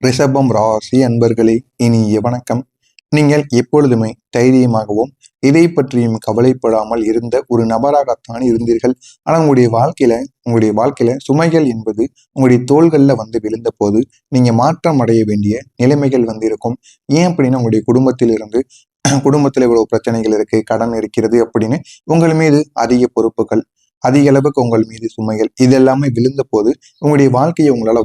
ரிஷபம் ராசி அன்பர்களே, இனிய வணக்கம். நீங்கள் எப்பொழுதுமே தைரியமாகவும் எதை பற்றியும் கவலைப்படாமல் இருந்த ஒரு நபராகத்தான் இருந்தீர்கள். ஆனால் உங்களுடைய வாழ்க்கையில சுமைகள் என்பது உங்களுடைய தோள்கள்ல வந்து விழுந்த போது நீங்க மாற்றம் அடைய வேண்டிய நிலைமைகள் வந்து இருக்கும். ஏன் அப்படின்னா உங்களுடைய குடும்பத்துல இவ்வளவு பிரச்சனைகள் இருக்கு, கடன் இருக்கிறது அப்படின்னு உங்கள் மீது அதிக பொறுப்புகள், அதிக அளவுக்கு உங்கள் மீது சுமைகள் இதெல்லாமே விழுந்த போது உங்களுடைய வாழ்க்கையை உங்களால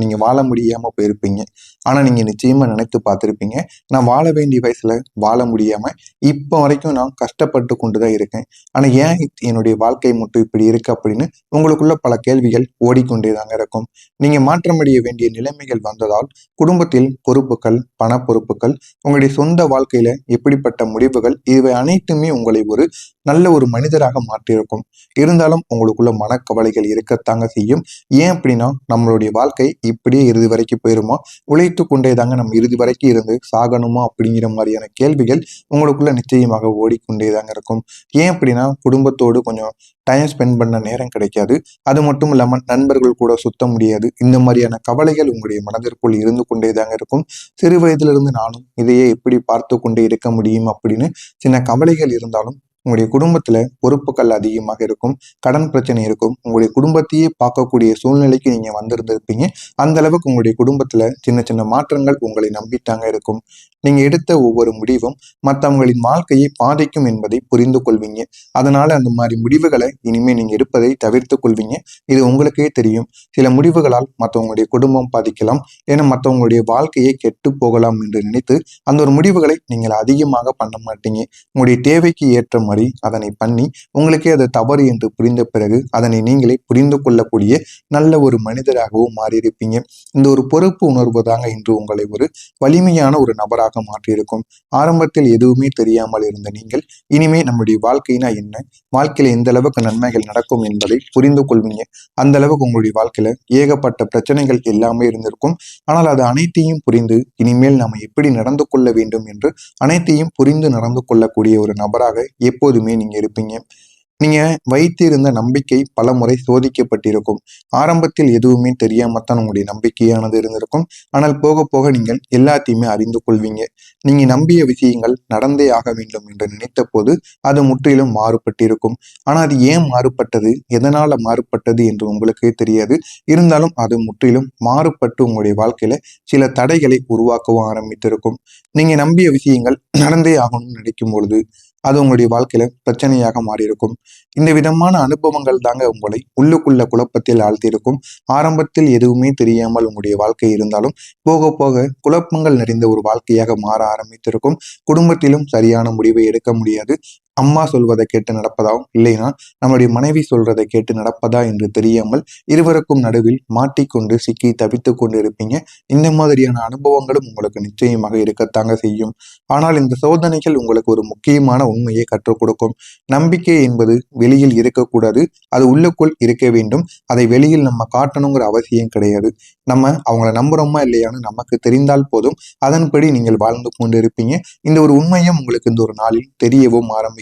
நீங்க வாழ முடியாம போயிருப்பீங்க. ஆனா நீங்க நிச்சயமா நினைத்து பார்த்திருப்பீங்க, நான் வாழ வேண்டிய வயசுல வாழ முடியாம இப்ப வரைக்கும் நான் கஷ்டப்பட்டு கொண்டுதான் இருக்கேன். ஆனா ஏன் என்னுடைய வாழ்க்கை மட்டும் இப்படி இருக்கு அப்படின்னு உங்களுக்குள்ள பல கேள்விகள் ஓடிக்கொண்டேதாங்க இருக்கும். நீங்க மாற்றமடைய வேண்டிய நிலைமைகள் வந்ததால் குடும்பத்தில் பொறுப்புகள், பண பொறுப்புகள், உங்களுடைய சொந்த வாழ்க்கையில எப்படிப்பட்ட முடிவுகள், இவை அனைத்துமே உங்களை ஒரு நல்ல ஒரு மனிதராக மாற்றியிருக்கும். இருந்தாலும் உங்களுக்குள்ள மனக்கவலைகள் இருக்கத்தாங்க செய்யும். ஏன் அப்படின்னா நம்மளுடைய வாழ்க்கை இப்படியே இறுதி வரைக்கும் போயிருமா, உழைத்து கொண்டே தாங்க நம்ம இறுதி வரைக்கும் இருந்து சாகணுமா அப்படிங்கிற மாதிரியான கேள்விகள் உங்களுக்குள்ள நிச்சயமாக ஓடிக்கொண்டே தாங்க இருக்கும். ஏன் அப்படின்னா குடும்பத்தோடு கொஞ்சம் டைம் ஸ்பெண்ட் பண்ண நேரம் கிடைக்காது. அது மட்டும் இல்லாமல் நண்பர்கள் கூட சுத்த முடியாது. இந்த மாதிரியான கவலைகள் உங்களுடைய மனதிற்குள் இருந்து கொண்டே தாங்க இருக்கும். சிறு வயதிலிருந்து நானும் இதையே எப்படி பார்த்து கொண்டே இருக்க முடியும் அப்படின்னு சின்ன கவலைகள் இருந்தாலும் உங்களுடைய குடும்பத்துல பொறுப்புகள் அதிகமாக இருக்கும், கடன் பிரச்சனை இருக்கும், உங்களுடைய குடும்பத்தையே பார்க்கக்கூடிய சூழ்நிலைக்கு நீங்க வந்திருந்திருப்பீங்க. அந்த அளவுக்கு உங்களுடைய குடும்பத்துல சின்ன சின்ன மாற்றங்கள் உங்களை நம்பிட்டாங்க இருக்கும். நீங்க எடுத்த ஒவ்வொரு முடிவும் மற்றவங்களின் வாழ்க்கையை பாதிக்கும் என்பதை புரிந்து கொள்வீங்க. அதனால அந்த மாதிரி முடிவுகளை இனிமே நீங்க எடுப்பதை தவிர்த்து கொள்வீங்க. இது உங்களுக்கே தெரியும். சில முடிவுகளால் மற்றவங்களுடைய குடும்பம் பாதிக்கலாம், ஏன்னா மற்றவங்களுடைய வாழ்க்கையை கெட்டு போகலாம் என்று நினைத்து அந்த ஒரு முடிவுகளை நீங்கள் அதிகமாக பண்ண மாட்டீங்க. உங்களுடைய தேவைக்கு ஏற்ற மாதிரி அதனை பண்ணி உங்களுக்கே அது தவறு என்று புரிந்த பிறகு அதனை நீங்களே புரிந்து கொள்ளக்கூடிய நல்ல ஒரு மாறியிருப்பீங்க. இந்த ஒரு பொறுப்பு உணர்வு தாங்க இன்று உங்களை ஒரு வலிமையான ஒரு நபராக மாற்றியிருக்கும். ஆரம்பத்தில் எதுவுமே தெரியாமல் இருந்த நீங்கள் இனிமே நம்முடைய வாழ்க்கைனா என்ன, வாழ்க்கையில எந்த அளவுக்கு நன்மைகள் நடக்கும் என்பதை புரிந்து கொள்வீங்க. அந்த அளவுக்கு உங்களுடைய வாழ்க்கையில ஏகப்பட்ட பிரச்சனைகள் எல்லாமே இருந்திருக்கும். ஆனால் அது அனைத்தையும் புரிந்து இனிமேல் நாம எப்படி நடந்து கொள்ள வேண்டும் என்று அனைத்தையும் புரிந்து நடந்து கொள்ளக்கூடிய ஒரு நபராக எப்போதுமே நீங்க இருப்பீங்க. நீங்க வைத்திருந்த நம்பிக்கை பல முறை சோதிக்கப்பட்டிருக்கும். ஆரம்பத்தில் எதுவுமே தெரியாமத்தான் உங்களுடைய நம்பிக்கையானது இருந்திருக்கும். ஆனால் போக போக நீங்கள் எல்லாத்தையுமே அறிந்து கொள்வீங்க. நீங்க நம்பிய விஷயங்கள் நடந்தே ஆக வேண்டும் என்று நினைத்த போது அது முற்றிலும் மாறுபட்டிருக்கும். ஆனா அது ஏன் மாறுபட்டது, எதனால மாறுபட்டது என்று உங்களுக்கே தெரியாது. இருந்தாலும் அது முற்றிலும் மாறுபட்டு உங்களுடைய வாழ்க்கையில சில தடைகளை உருவாக்கவும் ஆரம்பித்திருக்கும். நீங்க நம்பிய விஷயங்கள் நடந்தே ஆகணும்னு நினைக்கும் பொழுது அது உங்களுடைய வாழ்க்கையில பிரச்சனையாக மாறியிருக்கும். இந்த விதமான அனுபவங்கள் தாங்க உங்களை உள்ளுக்குள்ள குழப்பத்தில் ஆழ்த்தியிருக்கும். ஆரம்பத்தில் எதுவுமே தெரியாமல் உங்களுடைய வாழ்க்கை இருந்தாலும் போக போக குழப்பங்கள் நிறைந்த ஒரு வாழ்க்கையாக மாற ஆரம்பித்திருக்கும். குடும்பத்திலும் சரியான முடிவை எடுக்க முடியாது. அம்மா சொல்வதை கேட்டு நடப்பதா, இல்லைன்னா நம்முடைய மனைவி சொல்றதை கேட்டு நடப்பதா என்று தெரியாமல் இருவருக்கும் நடுவில் மாட்டிக்கொண்டு சிக்கி தவித்து கொண்டு இருப்பீங்க. இந்த மாதிரியான அனுபவங்களும் உங்களுக்கு நிச்சயமாக இருக்கத்தாங்க செய்யும். ஆனால் இந்த சோதனைகள் உங்களுக்கு ஒரு முக்கியமான உண்மையை கற்றுக் கொடுக்கும். நம்பிக்கை என்பது வெளியில் இருக்கக்கூடாது, அது உள்ளுக்குள் இருக்க வேண்டும். அதை வெளியில் நம்ம காட்டணுங்கிற அவசியம் கிடையாது. நம்ம அவங்கள நம்புறோமா இல்லையான்னு நமக்கு தெரிந்தால் போதும், அதன்படி நீங்கள் வாழ்ந்து கொண்டு இருப்பீங்க. இந்த ஒரு உண்மையும் உங்களுக்கு இந்த ஒரு நாளில் தெரியவும் ஆரம்பிக்கும்.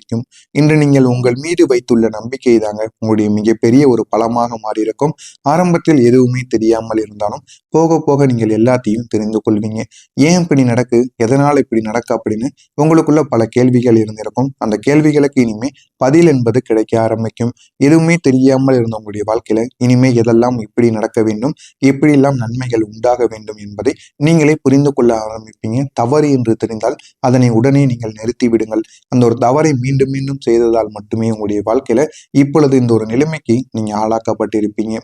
இன்று நீங்கள் உங்கள் மீது வைத்துள்ள நம்பிக்கை தாங்க உங்களுடைய மிகப்பெரிய ஒரு பலமாக மாறியிருக்கும். ஆரம்பத்தில் எதுவுமே தெரியாமல் இருந்தாலும் போக போக நீங்கள் எல்லாத்தையும் தெரிந்து கொள்வீங்க. ஏன் இப்படி நடக்கு, எதனால இப்படி நடக்கு அப்படின்னு உங்களுக்குள்ள பல கேள்விகள் இருந்திருக்கும். அந்த கேள்விகளுக்கு இனிமே பதில் என்பது கிடைக்க ஆரம்பிக்கும். எதுவுமே தெரியாமல் இருந்த உங்களுடைய வாழ்க்கையில இனிமே எதெல்லாம் இப்படி நடக்க வேண்டும், எப்படியெல்லாம் நன்மைகள் உண்டாக வேண்டும் என்பதை நீங்களே புரிந்து கொள்ள ஆரம்பிப்பீங்க. தவறு என்று தெரிந்தால் அதனை உடனே நீங்கள் நிறுத்தி விடுங்கள். அந்த ஒரு தவறை மீண்டும் மீண்டும் செய்ததால் மட்டுமே உங்களுடைய வாழ்க்கையில இப்பொழுது இந்த ஒரு நிலைமைக்கு நீங்க ஆளாக்கப்பட்டிருப்பீங்க.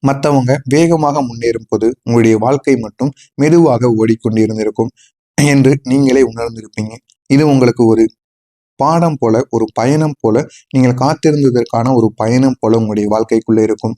மற்றவங்க வேகமாக முன்னேறும் போது உங்களுடைய வாழ்க்கை மட்டும் மெதுவாக ஓடிக்கொண்டிருந்திருக்கும் என்று நீங்களே உணர்ந்திருப்பீங்க. இது உங்களுக்கு ஒரு பாடம் போல, ஒரு பயணம் போல, நீங்கள் காத்திருந்ததற்கான ஒரு பயணம் போல உங்களுடைய வாழ்க்கைக்குள்ள இருக்கும்.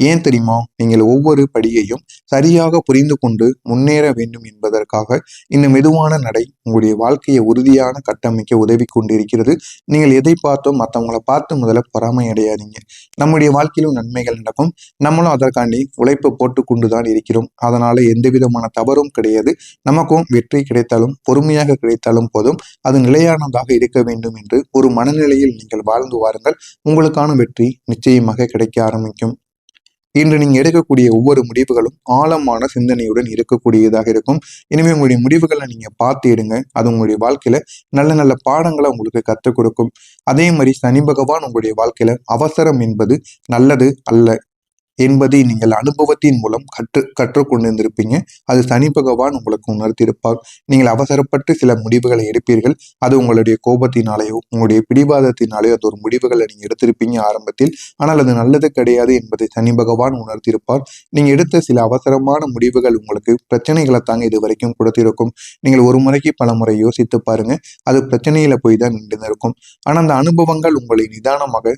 ஏன் தெரியுமா, நீங்கள் ஒவ்வொரு படியையும் சரியாக புரிந்து கொண்டு முன்னேற வேண்டும் என்பதற்காக இந்த மெதுவான நடை உங்களுடைய வாழ்க்கையை உறுதியான கட்டமைக்க உதவி கொண்டிருக்கிறது. நீங்கள் எதை பார்த்தோம் மற்றவங்களை பார்த்து முதல்ல பொறாமை அடையாதீங்க. நம்முடைய வாழ்க்கையிலும் நன்மைகள் நடக்கும். நம்மளும் அதற்காண்டி உழைப்பு போட்டு கொண்டுதான் இருக்கிறோம். அதனால எந்த விதமான தவறும் கிடையாது. நமக்கும் வெற்றி கிடைத்தாலும் பொறுமையாக கிடைத்தாலும் போதும், அது நிலையானதாக இருக்க வேண்டும் என்று ஒரு மனநிலையில் நீங்கள் வாழ்ந்து வாருங்கள். உங்களுக்கான வெற்றி நிச்சயமாக கிடைக்க ஆரம்பிக்கும். இன்று நீங்க எடுக்கக்கூடிய ஒவ்வொரு முடிவுகளும் ஆழமான சிந்தனையுடன் இருக்கக்கூடியதாக இருக்கும். இனிமே உங்களுடைய முடிவுகளை நீங்க பார்த்து எடுங்க. அது உங்களுடைய வாழ்க்கையில நல்ல நல்ல பாடங்களை உங்களுக்கு கற்றுக் கொடுக்கும். அதே மாதிரி சனி பகவான் உங்களுடைய வாழ்க்கையில அவசரம் என்பது நல்லது அல்ல என்பதை நீங்கள் அனுபவத்தின் மூலம் கற்றுக்கொண்டிருந்திருப்பீங்க. அது சனி பகவான் உங்களுக்கு உணர்த்தியிருப்பார். நீங்கள் அவசரப்பட்டு சில முடிவுகளை எடுப்பீர்கள். அது உங்களுடைய கோபத்தினாலேயோ உங்களுடைய பிடிவாதத்தினாலேயோ அது ஒரு முடிவுகளை நீங்க எடுத்திருப்பீங்க ஆரம்பத்தில். ஆனால் அது நல்லது கிடையாது என்பதை சனி பகவான் உணர்த்தியிருப்பார். நீங்க எடுத்த சில அவசரமான முடிவுகள் உங்களுக்கு பிரச்சனைகளை தாங்க இது வரைக்கும் கொடுத்திருக்கும். நீங்கள் ஒரு முறைக்கு பல முறை யோசித்து பாருங்க. அது பிரச்சனையில போய் தான் நின்று இருக்கும். ஆனால் அந்த அனுபவங்கள் உங்களை நிதானமாக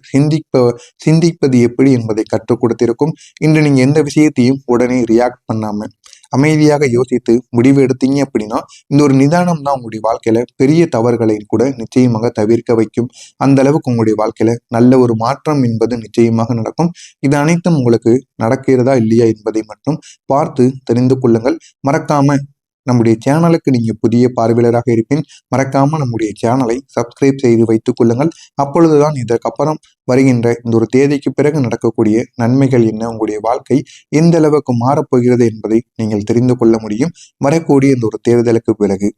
சிந்திப்பது எப்படி என்பதை கற்றுக் கொடுத்திருக்கும். இன்று நீங்க எந்த விஷயத்தையும் உடனே ரியாக்ட் பண்ணாம அமைதியாக யோசித்து முடிவு எடுத்தீங்க அப்படின்னா இந்த ஒரு நிதானம் தான் உங்களுடைய வாழ்க்கையில பெரிய தவறுகளை கூட நிச்சயமாக தவிர்க்க வைக்கும். அந்த அளவுக்கு உங்களுடைய வாழ்க்கையில நல்ல ஒரு மாற்றம் என்பது நிச்சயமாக நடக்கும். இது அனைத்தும் உங்களுக்கு நடக்கிறதா இல்லையா என்பதை மட்டும் பார்த்து தெரிந்து கொள்ளுங்கள். மறக்காம நம்முடைய சேனலுக்கு நீங்க புதிய பார்வையாளராக இருப்பின் மறக்காம நம்முடைய சேனலை சப்ஸ்கிரைப் செய்து வைத்துக் கொள்ளுங்கள். அப்பொழுதுதான் இதற்கப்புறம் வருகின்ற இந்த ஒரு தேதிக்கு பிறகு நடக்கக்கூடிய நன்மைகள் என்ன, உங்களுடைய வாழ்க்கை எந்த அளவுக்கு மாறப்போகிறது என்பதை நீங்கள் தெரிந்து கொள்ள முடியும். வரக்கூடிய இந்த ஒரு தேர்தலுக்கு பிறகு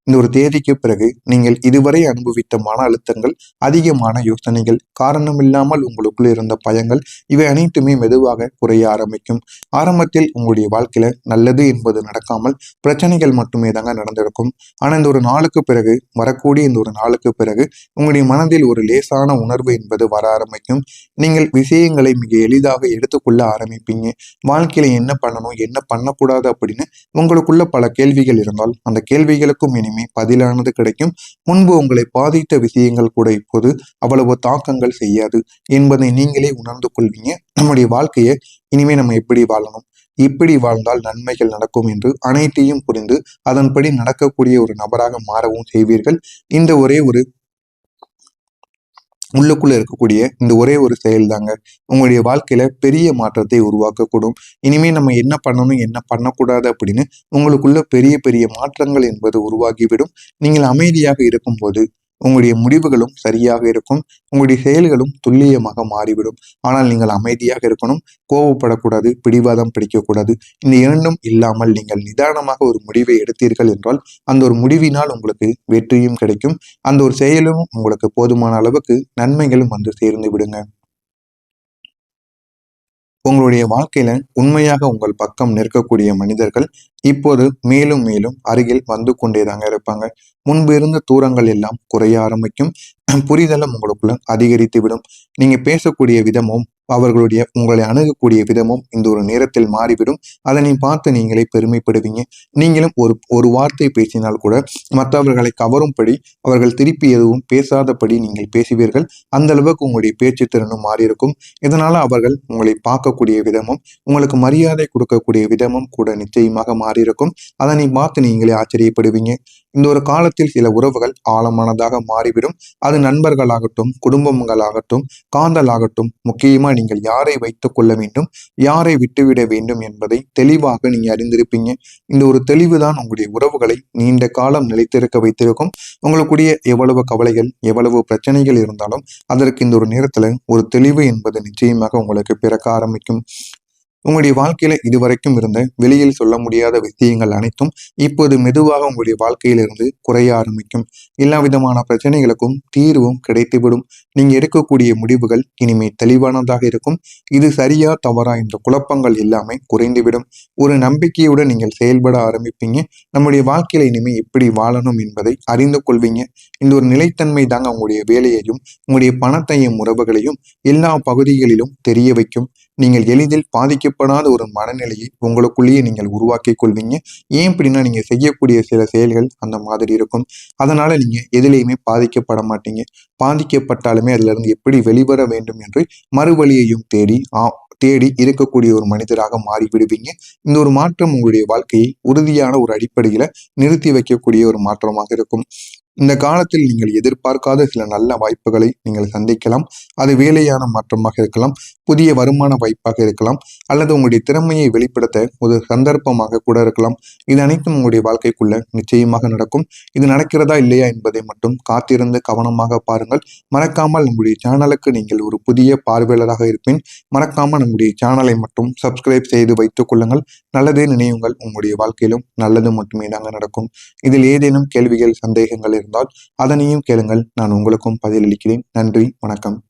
இந்த ஒரு தேதிக்கு பிறகு நீங்கள் இதுவரை அனுபவித்த மன அழுத்தங்கள், அதிகமான யோசனைகள், காரணமில்லாமல் உங்களுக்குள் இருந்த பயங்கள், இவை அனைத்துமே மெதுவாக குறைய ஆரம்பிக்கும். ஆரம்பத்தில் உங்களுடைய வாழ்க்கையில நல்லது என்பது நடக்காமல் பிரச்சனைகள் மட்டுமே தாங்க நடந்திருக்கும். ஆனா இந்த ஒரு நாளுக்கு பிறகு, வரக்கூடிய இந்த ஒரு நாளுக்கு பிறகு உங்களுடைய மனதில் ஒரு லேசான உணர்வு என்பது வர ஆரம்பிக்கும். நீங்கள் விஷயங்களை மிக எளிதாக எடுத்துக்கொள்ள ஆரம்பிப்பீங்க. வாழ்க்கையில என்ன பண்ணணும், என்ன பண்ணக்கூடாது அப்படின்னு உங்களுக்குள்ள பல கேள்விகள் இருந்தால் அந்த கேள்விகளுக்கும் இனிமே பதிலானது கிடைக்கும். முன்பு உங்களை பாதித்த விஷயங்கள் கூட இப்போது அவ்வளவு தாக்கங்கள் செய்யாது என்பதை நீங்களே உணர்ந்து கொள்வீங்க. நம்முடைய வாழ்க்கையை இனிமே நம்ம எப்படி வாழணும், இப்படி வாழ்ந்தால் நன்மைகள் நடக்கும் என்று அனைத்தையும் புரிந்து அதன்படி நடக்கக்கூடிய ஒரு நபராக மாறவும் செய்வீர்கள். இந்த ஒரே ஒரு உள்ளுக்குள்ள இருக்கக்கூடிய இந்த ஒரே ஒரு செயல் தாங்க உங்களுடைய வாழ்க்கையில பெரிய மாற்றத்தை உருவாக்கக்கூடும். இனிமே நம்ம என்ன பண்ணணும், என்ன பண்ணக்கூடாது அப்படின்னு உங்களுக்குள்ள பெரிய பெரிய மாற்றங்கள் என்பது உருவாகிவிடும். நீங்கள் அமைதியாக இருக்கும்போது உங்களுடைய முடிவுகளும் சரியாக இருக்கும், உங்களுடைய செயல்களும் துல்லியமாக மாறிவிடும். ஆனால் நீங்கள் அமைதியாக இருக்கணும், கோபப்படக்கூடாது, பிடிவாதம் பிடிக்கக்கூடாது. இந்த இரண்டும் இல்லாமல் நீங்கள் நிதானமாக ஒரு முடிவை எடுத்தீர்கள் என்றால் அந்த ஒரு முடிவினால் உங்களுக்கு வெற்றியும் கிடைக்கும். அந்த ஒரு செயலும் உங்களுக்கு போதுமான அளவுக்கு நன்மைகளும் வந்து சேர்ந்து விடுங்க. உங்களுடைய வாழ்க்கையில உண்மையாக உங்கள் பக்கம் நிற்கக்கூடிய மனிதர்கள் இப்போது மேலும் மேலும் அருகில் வந்து கொண்டேதாங்க இருப்பாங்க. முன்பு இருந்த தூரங்கள் எல்லாம் குறைய ஆரம்பிக்கும். புரிதலும் உங்களுக்குள்ள அதிகரித்து விடும். நீங்க பேசக்கூடிய விதமும் அவர்களுடைய உங்களை அணுகக்கூடிய விதமும் இந்த ஒரு நேரத்தில் மாறிவிடும். அதனை பார்த்து நீங்களே பெருமைப்படுவீங்க. நீங்களும் ஒரு வார்த்தை பேசினால் கூட மற்றவர்களை கவரும்படி அவர்கள் திருப்பி எதுவும் பேசாதபடி நீங்கள் பேசுவீர்கள். அந்த அளவுக்கு உங்களுடைய பேச்சு திறனும் மாறியிருக்கும். இதனால அவர்கள் உங்களை பார்க்கக்கூடிய விதமும் உங்களுக்கு மரியாதை கொடுக்கக்கூடிய விதமும் கூட நிச்சயமாக மாறியிருக்கும். அதனை பார்த்து நீங்களே ஆச்சரியப்படுவீங்க. இந்த ஒரு காலத்தில் சில உறவுகள் ஆழமானதாக மாறிவிடும். அது நண்பர்களாகட்டும், குடும்பங்களாகட்டும், காதலாகட்டும், முக்கியமா நீங்கள் யாரை வைத்துக் கொள்ள வேண்டும், யாரை விட்டுவிட வேண்டும் என்பதை தெளிவாக நீங்க அறிந்திருப்பீங்க. இந்த ஒரு தெளிவுதான் உங்களுடைய உறவுகளை நீண்ட காலம் நிலைத்திருக்க வைத்திருக்கும். உங்களுக்குடைய எவ்வளவு கவலைகள், எவ்வளவு பிரச்சனைகள் இருந்தாலும் அதற்கு இந்த ஒரு நேரத்துல ஒரு தெளிவு என்பது நிச்சயமாக உங்களுக்கு பிறக்க ஆரம்பிக்கும். உங்களுடைய வாழ்க்கையில இதுவரைக்கும் இருந்த வெளியில் சொல்ல முடியாத விஷயங்கள் அனைத்தும் இப்போது மெதுவாக உங்களுடைய வாழ்க்கையிலிருந்து குறைய ஆரம்பிக்கும். எல்லா விதமான பிரச்சனைகளுக்கும் தீர்வும் கிடைத்துவிடும். நீங்க எடுக்கக்கூடிய முடிவுகள் இனிமே தெளிவானதாக இருக்கும். இது சரியா தவறா என்ற குழப்பங்கள் எல்லாமே குறைந்துவிடும். ஒரு நம்பிக்கையுடன் நீங்கள் செயல்பட ஆரம்பிப்பீங்க. நம்முடைய வாழ்க்கையில இனிமே எப்படி வாழணும் என்பதை அறிந்து கொள்வீங்க. இந்த ஒரு நிலைத்தன்மை தாங்க உங்களுடைய வேலையையும் உங்களுடைய பணத்தையும் உறவுகளையும் எல்லா பகுதிகளிலும் தெரிய வைக்கும். நீங்கள் எளிதில் பாதிக்கப்படாத ஒரு மனநிலையை உங்களுக்குள்ளேயே நீங்கள் உருவாக்கி கொள்வீங்க. ஏன் அப்படின்னா நீங்க செய்யக்கூடிய சில செயல்கள் அந்த மாதிரி இருக்கும். அதனால நீங்க எதிலையுமே பாதிக்கப்பட மாட்டீங்க. பாதிக்கப்பட்டாலுமே அதுல இருந்து எப்படி வெளிவர வேண்டும் என்று மறுவழியையும் தேடி இருக்கக்கூடிய ஒரு மனிதராக மாறி விடுவீங்க. இந்த ஒரு மாற்றம் உங்களுடைய வாழ்க்கையை உறுதியான ஒரு அடிப்படையில நிறுத்தி வைக்கக்கூடிய ஒரு மாற்றமாக இருக்கும். இந்த காலத்தில் நீங்கள் எதிர்பார்க்காத சில நல்ல வாய்ப்புகளை நீங்கள் சந்திக்கலாம். அது வேலையான மாற்றமாக இருக்கலாம், புதிய வருமான வாய்ப்பாக இருக்கலாம், அல்லது உங்களுடைய திறமையை வெளிப்படுத்த ஒரு சந்தர்ப்பமாக கூட இருக்கலாம். இது அனைத்தும் உங்களுடைய வாழ்க்கைக்குள்ள நிச்சயமாக நடக்கும். இது நடக்கிறதா இல்லையா என்பதை மட்டும் காத்திருந்து கவனமாக பாருங்கள். மறக்காமல் நம்முடைய சேனலுக்கு நீங்கள் ஒரு புதிய பார்வையாளராக இருப்பின் மறக்காமல் நம்முடைய சேனலை மட்டும் சப்ஸ்கிரைப் செய்து வைத்துக் கொள்ளுங்கள். நல்லதே நினையுங்கள், உங்களுடைய வாழ்க்கையிலும் நல்லது மட்டுமே தாங்க நடக்கும். இதில் ஏதேனும் கேள்விகள் சந்தேகங்கள் இருந்தால் அதனையும் கேளுங்கள், நான் உங்களுக்கும் பதிலளிக்கிறேன். நன்றி, வணக்கம்.